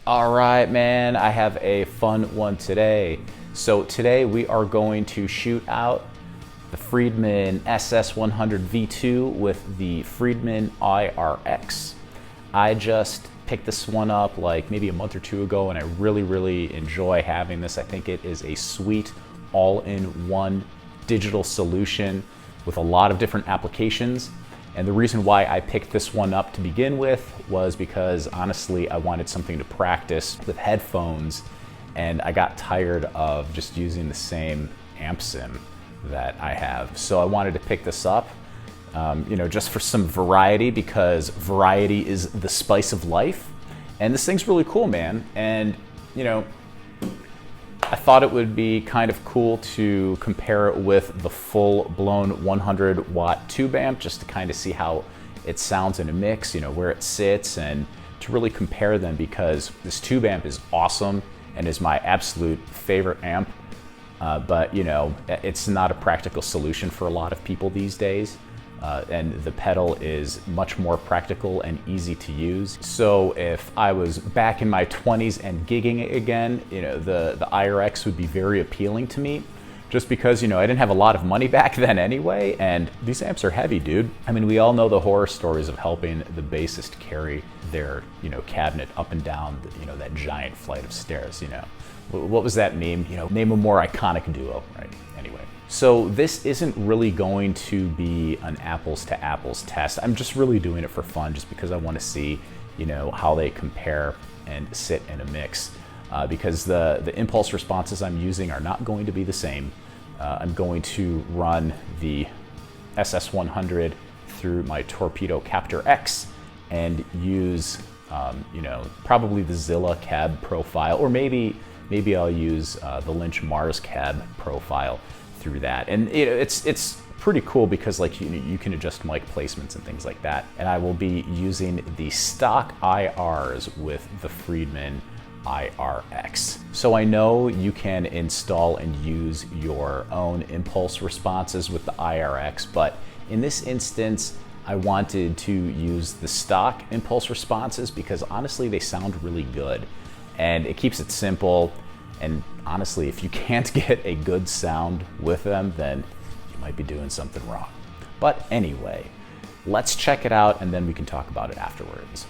All right, man, I have a fun one today. So today we are going to shoot out the Friedman SS-100V2 with the Friedman IRX. I just picked this one up like maybe a month or two ago, and I really enjoy having this. I think it is a sweet all-in-one digital solution with a lot of different applications. And the reason why I picked this one up to begin with was because honestly, I wanted something to practice with headphones, and I got tired of just using the same amp sim that I have. So I wanted to pick this up, just for some variety, because variety is the spice of life. And this thing's really cool, man. And I thought it would be kind of cool to compare it with the full-blown 100-watt tube amp, just to kind of see how it sounds in a mix, where it sits, and to really compare them, because this tube amp is awesome and is my absolute favorite amp. But it's not a practical solution for a lot of people these days. And the pedal is much more practical and easy to use. So if I was back in my 20s and gigging again, the IRX would be very appealing to me, just because, I didn't have a lot of money back then anyway, and these amps are heavy, dude. I mean, we all know the horror stories of helping the bassist carry their, cabinet up and down, that giant flight of stairs, What was that meme? Name a more iconic duo, right? Anyway. So this isn't really going to be an apples to apples test. I'm just really doing it for fun, just because I want to see, how they compare and sit in a mix. Because the impulse responses I'm using are not going to be the same. I'm going to run the SS-100 through my Torpedo Captor X and use, probably the Zilla cab profile, or maybe I'll use the Lynch Mars cab profile through that. And it's pretty cool, because you can adjust mic placements and things like that. And I will be using the stock IRs with the Friedman IRX. So I know you can install and use your own impulse responses with the IRX, but in this instance, I wanted to use the stock impulse responses because honestly, they sound really good, and it keeps it simple. And honestly, if you can't get a good sound with them, then you might be doing something wrong. But anyway, let's check it out, and then we can talk about it afterwards.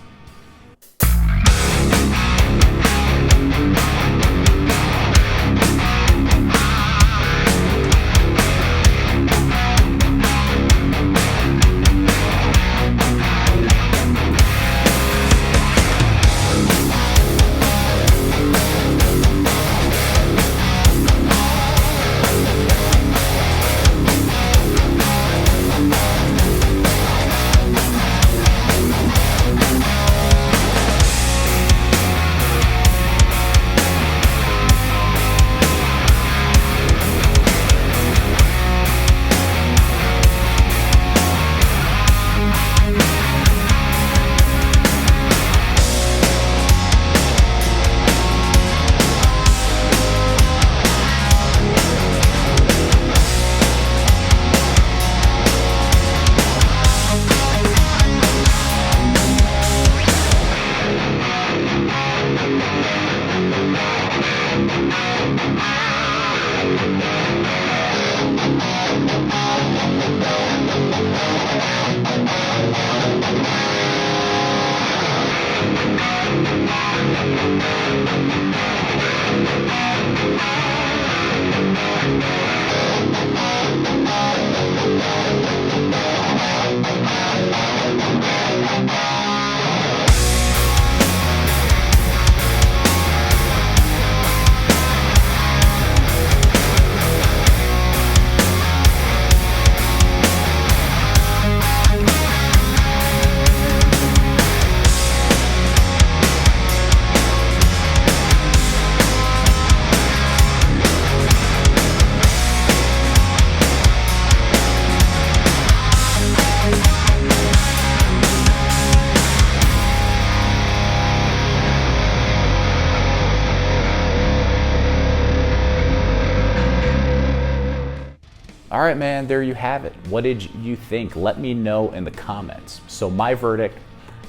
All right, man, there you have it. What did you think? Let me know in the comments. So my verdict,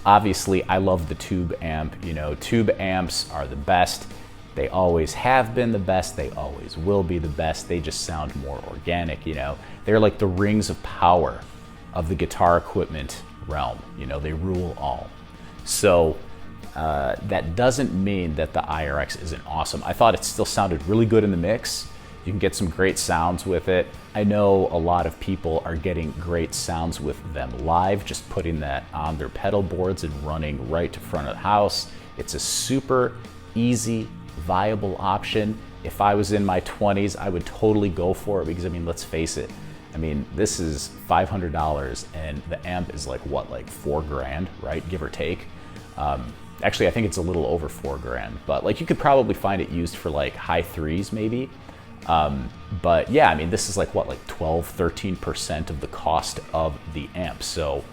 Obviously, I love the tube amp. You know, tube amps are the best. They always have been the best. They always will be the best. They just sound more organic, you know. They're like the rings of power of the guitar equipment realm. You know, they rule all. So that doesn't mean that the IRX isn't awesome. I thought it still sounded really good in the mix. You can get some great sounds with it. I know a lot of people are getting great sounds with them live, just putting that on their pedal boards and running right to front of the house. It's a super easy, viable option. If I was in my 20s, I would totally go for it because, I mean, let's face it. I mean, this is $500 and the amp is like what, like $4 grand, right? Give or take. Actually, I think it's a little over $4 grand, but like you could probably find it used for like high threes maybe. But yeah, I mean, this is like what, like 12–13% of the cost of the amp. So,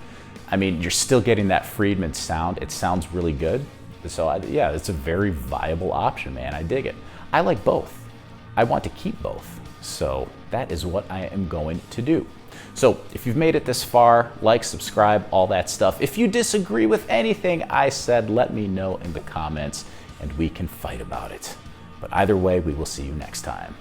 I mean, you're still getting that Friedman sound. It sounds really good. So yeah, it's a very viable option, man. I dig it. I like both. I want to keep both. So that is what I am going to do. So if you've made it this far, like, subscribe, all that stuff. If you disagree with anything I said, let me know in the comments and we can fight about it. But either way, we will see you next time.